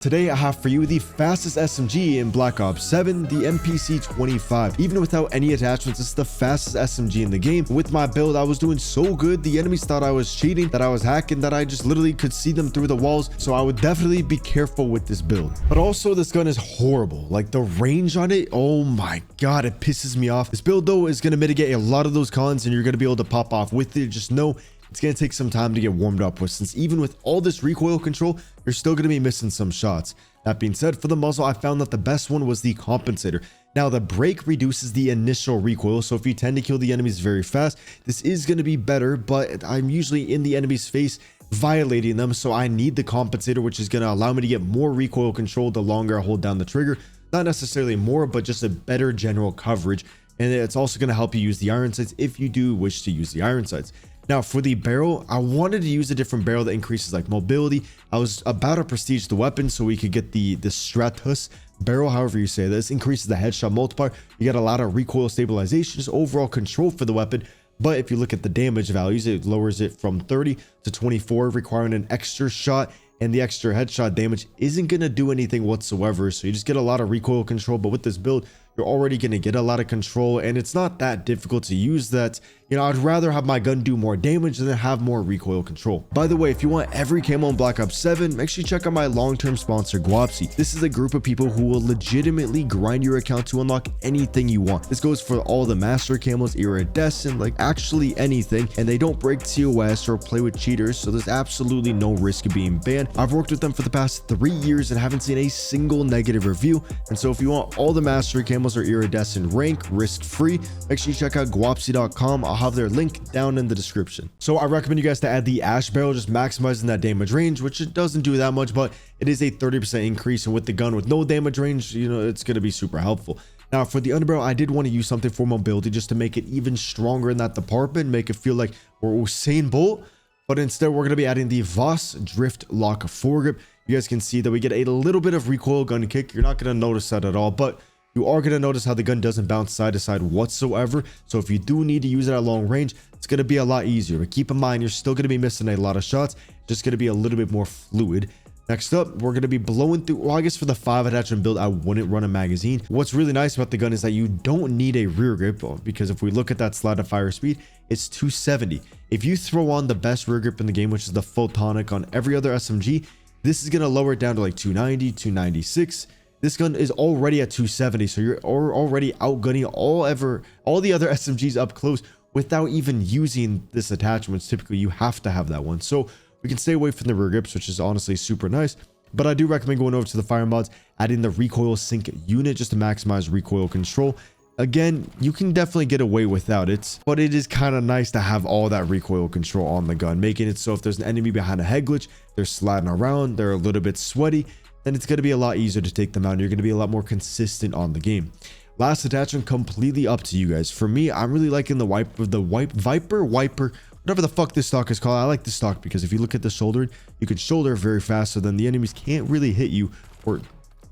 Today I have for you the fastest SMG in Black Ops 7, the MPC-25. Even without any attachments, it's the fastest SMG in the game. With my build, I was doing so good, the enemies thought I was cheating, that I was hacking, that I just literally could see them through the walls. So I would definitely be careful with this build. But also, this gun is horrible. Like, the range on it, oh my god, it pisses me off. This build, though, is going to mitigate a lot of those cons, and you're going to be able to pop off with it. Just know it's going to take some time to get warmed up with, since even with all this recoil control, you're still going to be missing some shots. That being said, for the muzzle, I found that the best one was the compensator. Now, the break reduces the initial recoil, so if you tend to kill the enemies very fast, this is going to be better, but I'm usually in the enemy's face violating them, so I need the compensator, which is going to allow me to get more recoil control the longer I hold down the trigger. Not necessarily more, but just a better general coverage, and it's also going to help you use the iron sights if you do wish to use the iron sights. Now, for the barrel, I wanted to use a different barrel that increases like mobility. I was about to prestige the weapon so we could get the Stratus barrel, however you say this. Increases the headshot multiplier. You get a lot of recoil stabilization, just overall control for the weapon. But if you look at the damage values, it lowers it from 30 to 24, requiring an extra shot. And the extra headshot damage isn't going to do anything whatsoever. So you just get a lot of recoil control. But with this build, you're already going to get a lot of control, and it's not that difficult to use. That, you know, I'd rather have my gun do more damage than have more recoil control. By the way, if you want every camo in Black Ops 7, make sure you check out my long-term sponsor, Guapsi. This is a group of people who will legitimately grind your account to unlock anything you want. This goes for all the master camos, iridescent, like actually anything, and they don't break TOS or play with cheaters, so there's absolutely no risk of being banned. I've worked with them for the past 3 years and haven't seen a single negative review. And so if you want all the mastery camos or iridescent rank risk-free, make sure you check out guapsi.com. I'll have their link down in the description. So I recommend you guys to add the ash barrel, just maximizing that damage range, which it doesn't do that much, but it is a 30% increase. And with the gun with no damage range, you know, it's going to be super helpful. Now, for the underbarrel, I did want to use something for mobility just to make it even stronger in that department, make it feel like we're Usain Bolt. But instead, we're going to be adding the Voss Drift Lock foregrip. You guys can see that we get a little bit of recoil gun kick. You're not going to notice that at all, but you are going to notice how the gun doesn't bounce side to side whatsoever. So if you do need to use it at long range, it's going to be a lot easier. But keep in mind, you're still going to be missing a lot of shots. Just going to be a little bit more fluid. Next up, we're going to be blowing through, well, I guess for the 5 attachment build, I wouldn't run a magazine. What's really nice about the gun is that you don't need a rear grip, because if we look at that slide of fire speed, it's 270. If you throw on the best rear grip in the game, which is the Photonic on every other SMG, this is going to lower it down to like 290, 296. This gun is already at 270, so you're already outgunning all the other SMGs up close without even using this attachment. Typically, you have to have that one. So we can stay away from the rear grips, which is honestly super nice. But I do recommend going over to the fire mods, adding the recoil sync unit just to maximize recoil control. Again, you can definitely get away without it, but it is kind of nice to have all that recoil control on the gun, making it so if there's an enemy behind a head glitch, they're sliding around, they're a little bit sweaty, then it's going to be a lot easier to take them out, and you're going to be a lot more consistent on the game. Last attachment, completely up to you guys. For me, I'm really liking the Viper, whatever the fuck this stock is called. I like this stock because if you look at the shoulder, you can shoulder very fast, so then the enemies can't really hit you, or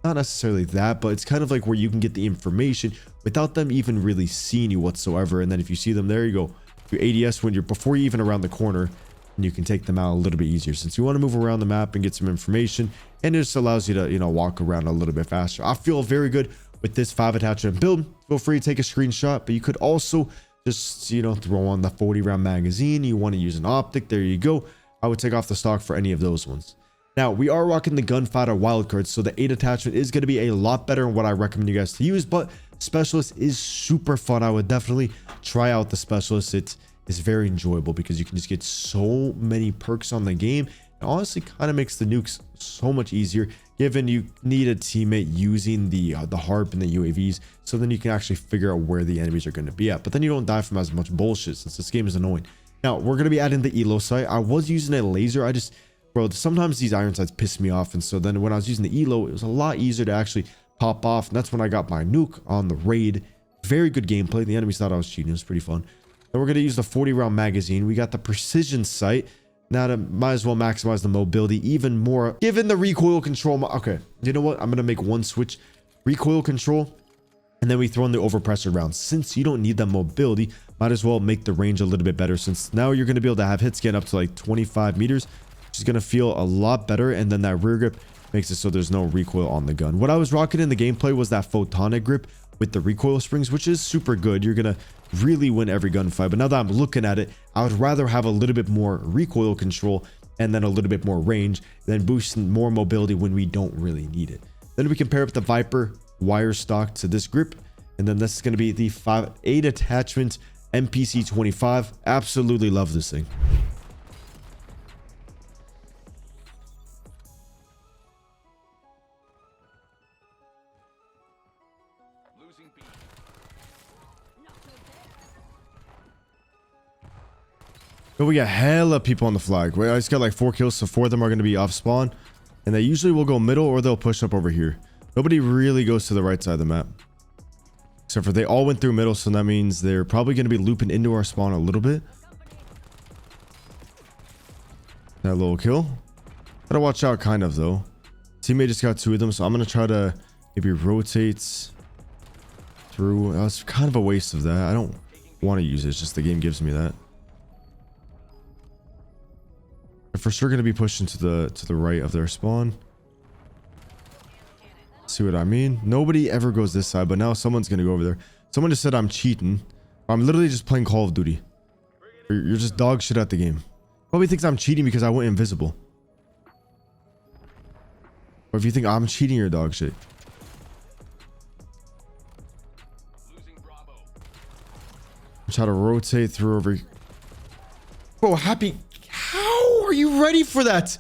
not necessarily that, but it's kind of like where you can get the information without them even really seeing you whatsoever. And then if you see them, there you go, your ADS when you're before you even around the corner, and you can take them out a little bit easier since you want to move around the map and get some information, and it just allows you to, you know, walk around a little bit faster. I feel very good with this 5 attachment build. Feel free to take a screenshot, but you could also just, you know, throw on the 40 round magazine. You want to use an optic, there you go. I would take off the stock for any of those ones. Now, we are rocking the gunfighter wildcard, so the 8 attachment is going to be a lot better than what I recommend you guys to use, but specialist is super fun. I would definitely try out the specialist. It's very enjoyable because you can just get so many perks on the game. It honestly kind of makes the nukes so much easier, given you need a teammate using the harp and the UAVs, so then you can actually figure out where the enemies are going to be at, but then you don't die from as much bullshit since this game is annoying. Now, we're going to be adding the elo sight. I was using a laser. Bro, sometimes these iron sights piss me off, and so then when I was using the elo, it was a lot easier to actually pop off, and that's when I got my nuke on the raid. Very good gameplay. The enemies thought I was cheating. It was pretty fun. Then we're going to use the 40 round magazine. We got the precision sight. Now, to might as well maximize the mobility even more, given the recoil control. Okay, you know what? I'm going to make one switch. Recoil control, and then we throw in the overpressor rounds. Since you don't need that mobility, might as well make the range a little bit better, since now you're going to be able to have hits get up to like 25 meters, which is going to feel a lot better. And then that rear grip makes it so there's no recoil on the gun. What I was rocking in the gameplay was that photonic grip with the recoil springs, which is super good. You're gonna really win every gunfight. But now that I'm looking at it, I would rather have a little bit more recoil control and then a little bit more range, than boosting more mobility when we don't really need it. Then we can pair up the Viper wire stock to this grip, and then this is going to be the 8 attachment MPC-25. Absolutely love this thing. But we got hella people on the flag. Wait, I just got like 4 kills, so 4 of them are going to be off spawn. And they usually will go middle or they'll push up over here. Nobody really goes to the right side of the map. Except for they all went through middle, so that means they're probably going to be looping into our spawn a little bit. That little kill. Gotta watch out kind of though. Teammate just got 2 of them, so I'm going to try to maybe rotate through. That was kind of a waste of that. I don't want to use it. It's just the game gives me that. They're for sure going to be pushing to the right of their spawn. See what I mean? Nobody ever goes this side, but now someone's going to go over there. Someone just said I'm cheating. I'm literally just playing Call of Duty. You're just dog shit at the game. Probably thinks I'm cheating because I went invisible. Or if you think I'm cheating, you're dog shit. Try to rotate through over. Bro, happy. How are you ready for that?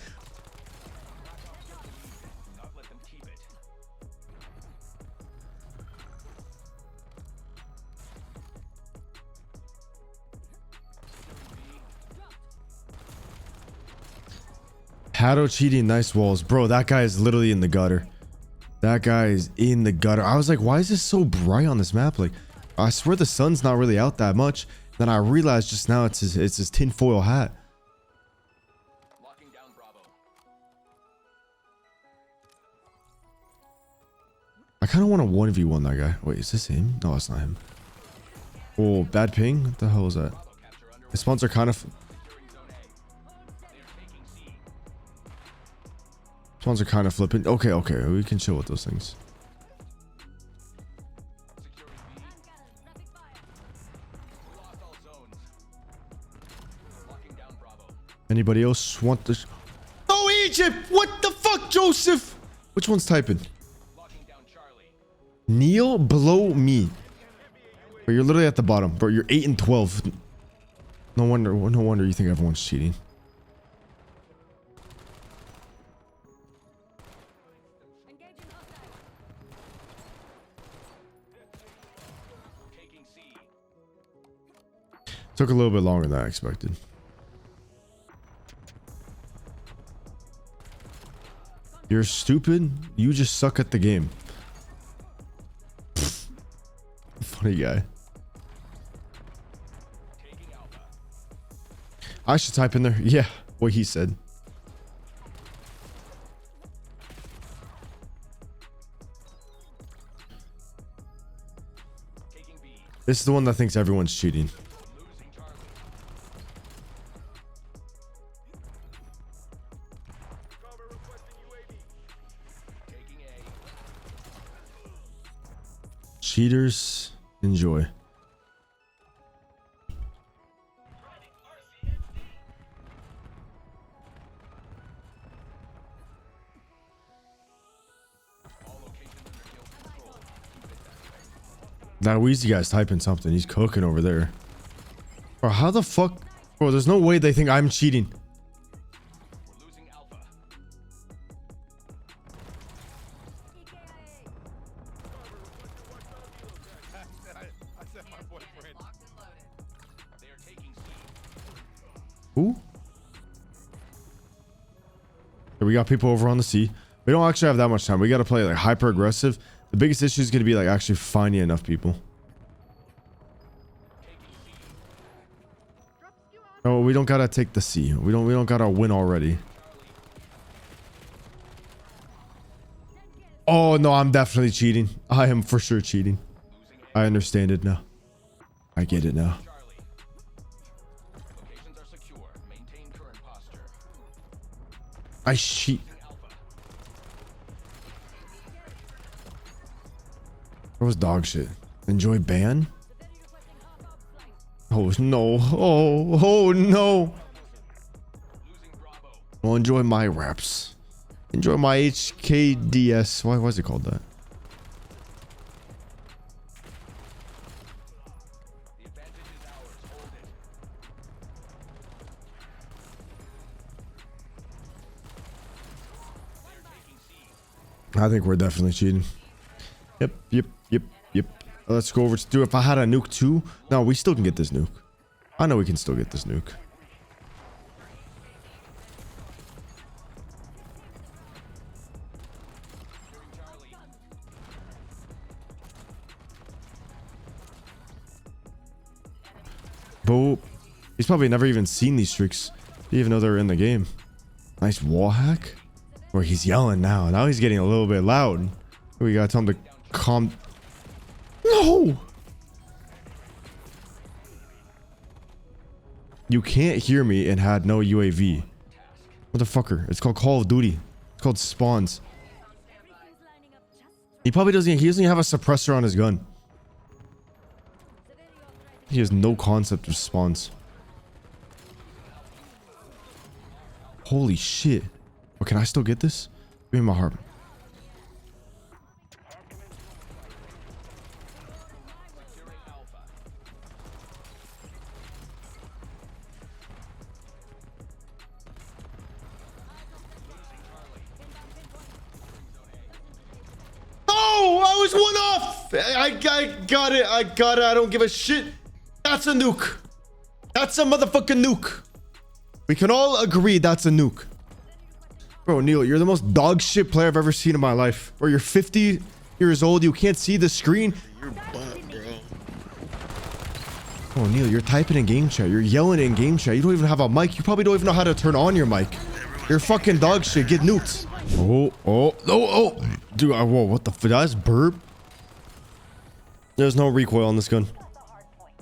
Paddle cheating, nice walls. Bro, that guy is literally in the gutter. That guy is in the gutter. I was like, why is this so bright on this map? Like, I swear the sun's not really out that much. Then I realized just now it's his tinfoil hat. I kind of want to 1v1 that guy. Wait, is this him? No, it's not him. Oh, bad ping? What the hell is that? His spawns are kind of... Spawns are kind of flipping. Okay, okay. We can chill with those things. Anybody else want this? Oh, Egypt! What the fuck, Joseph? Which one's typing? Neil below me. But you're literally at the bottom. Bro, you're 8 and 12. No wonder you think everyone's cheating. Took a little bit longer than I expected. You're stupid. You just suck at the game. Funny guy. I should type in there. Yeah, what he said. This is the one that thinks everyone's cheating. Cheaters, enjoy. That Wheezy guy's typing something. He's cooking over there. Bro, how the fuck? Bro, there's no way they think I'm cheating. Who? Okay, we got people over on the C. We don't actually have that much time. We got to play like hyper aggressive. The biggest issue is going to be like actually finding enough people. No, we don't gotta take the C. We don't gotta win already. Oh no, I'm definitely cheating. I am for sure cheating. I understand it now. I get it now. I cheat. What was dog shit? Enjoy ban? Oh no. Oh no. Well, enjoy my raps. Enjoy my HKDS. Why was it called that? I think we're definitely cheating. Yep. Let's go over to do. If I had a nuke too. No, we still can get this nuke. I know we can still get this nuke. Boop. He's probably never even seen these tricks. Didn't even know they were in the game. Nice wall hack. Or he's yelling now. Now he's getting a little bit loud. We gotta tell him to calm. No! You can't hear me and had no UAV. Motherfucker. It's called Call of Duty. It's called spawns. He probably doesn't even have a suppressor on his gun. He has no concept of spawns. Holy shit. Oh, can I still get this? Give me my heart. Oh, I was one off. I got it. I got it. I don't give a shit. That's a nuke. That's a motherfucking nuke. We can all agree that's a nuke. Bro, Neil, you're the most dog shit player I've ever seen in my life. Bro, you're 50 years old. You can't see the screen. You're butt, bro. Oh, Neil, you're typing in game chat. You're yelling in game chat. You don't even have a mic. You probably don't even know how to turn on your mic. You're fucking dog shit. Get nuked. Oh. Dude, whoa, what the fuck? That's burp. There's no recoil on this gun.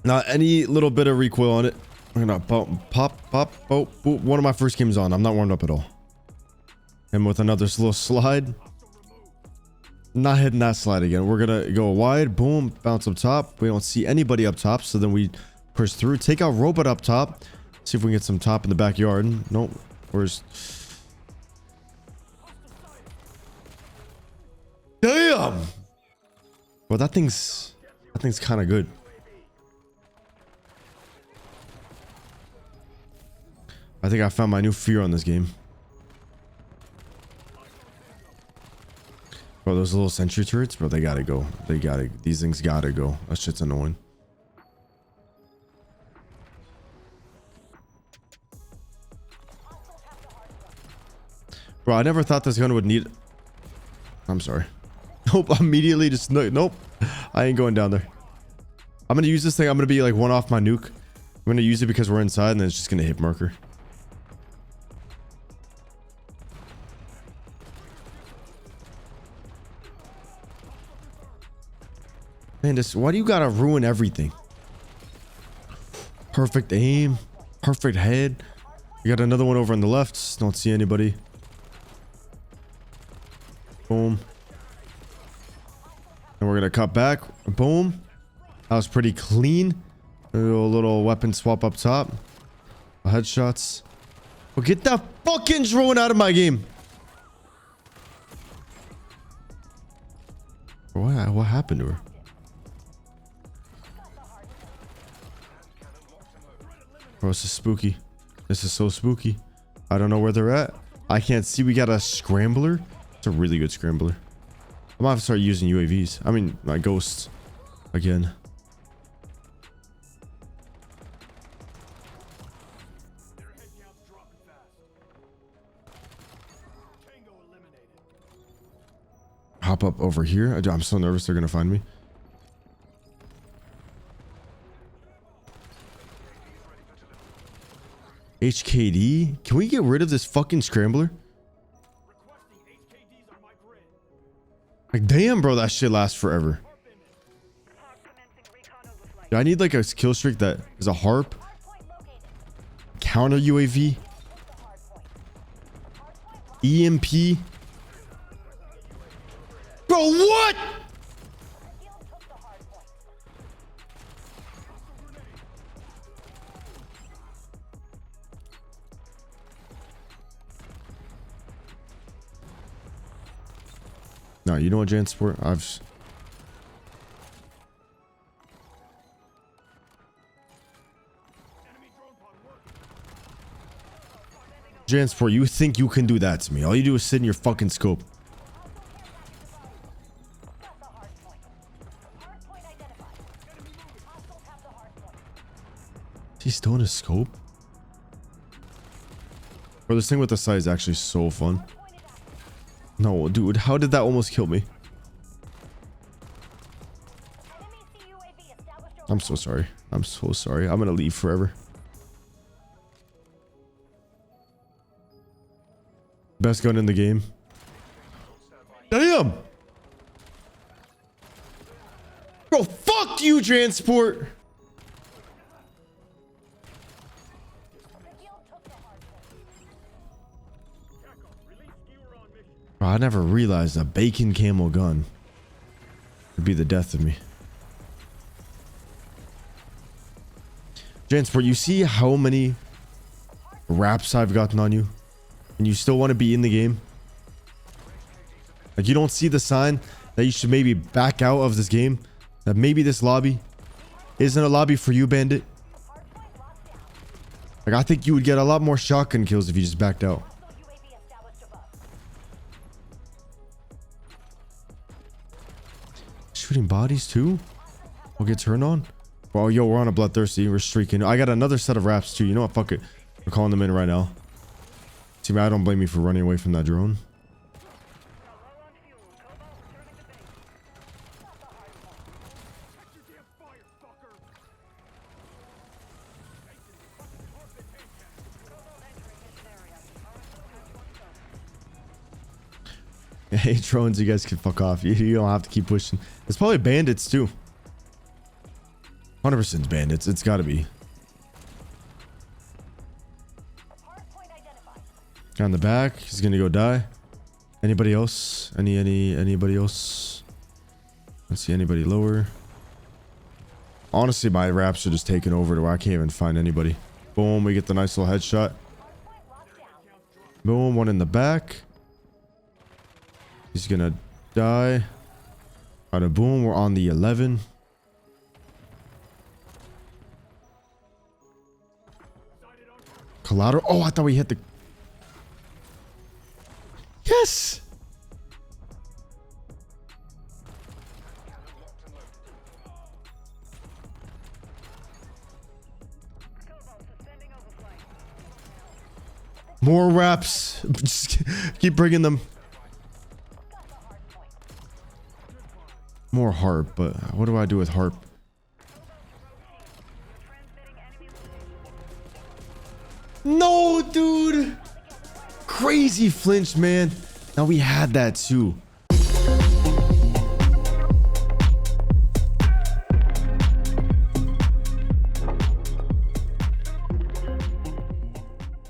Not any little bit of recoil on it. We're gonna pop. Oh, one of my first games on. I'm not warmed up at all. And with another little slide. Not hitting that slide again. We're gonna go wide. Boom. Bounce up top. We don't see anybody up top. So then we push through. Take out robot up top. See if we can get some top in the backyard. Nope. Where's... Damn! Well, that thing's kind of good. I think I found my new fear on this game. Bro, those little sentry turrets, bro, they gotta go. These things gotta go. That shit's annoying. Bro, I never thought this gun would need... I'm sorry. Nope, immediately just... Nope. I ain't going down there. I'm gonna use this thing. I'm gonna be like one off my nuke. I'm gonna use it because we're inside and then it's just gonna hit marker. Man, why do you gotta ruin everything? Perfect aim. Perfect head. You got another one over on the left. Don't see anybody. Boom. And we're gonna cut back. Boom. That was pretty clean. A little weapon swap up top. Headshots. Well, get that fucking drone out of my game. What happened to her? Bro, this is spooky. This is so spooky. I don't know where they're at. I can't see. We got a scrambler. It's a really good scrambler. I might have to start using UAVs. I mean, my ghosts. Again. Hop up over here. I'm so nervous they're gonna find me. HKD? Can we get rid of this fucking scrambler? Like, damn, bro, that shit lasts forever. Yeah, I need like a kill streak that is a harp. Counter UAV. EMP. Bro, what? No, you know what, Jansport? Jansport, you think you can do that to me? All you do is sit in your fucking scope. He's still in his scope? Bro, this thing with the sight is actually so fun. No, dude, how did that almost kill me? I'm so sorry. I'm so sorry. I'm gonna leave forever. Best gun in the game. Damn! Bro, fuck you, Jansport! Bro, I never realized a bacon camel gun would be the death of me. Jansport, you see how many wraps I've gotten on you? And you still want to be in the game? Like, you don't see the sign that you should maybe back out of this game? That maybe this lobby isn't a lobby for you, Bandit? Like, I think you would get a lot more shotgun kills if you just backed out. Shooting bodies too? I'll get turned on? Well, yo, we're on a bloodthirsty. We're streaking. I got another set of wraps too. You know what? Fuck it. We're calling them in right now. See, I don't blame you for running away from that drone. Hey, drones, you guys can fuck off. You don't have to keep pushing. It's probably bandits too. 100% bandits. It's got to be. Guy on the back. He's gonna go die. Anybody else? Anybody else? Let's see anybody lower. Honestly, my wraps are just taking over to where I can't even find anybody. Boom, we get the nice little headshot. Boom, one in the back. He's gonna die. Bada boom, we're on the 11. Collateral. Oh, I thought we hit the... Yes! More wraps. Just keep bringing them. More harp, but what do I do with harp? No, dude. Crazy flinch, man. Now we had that too.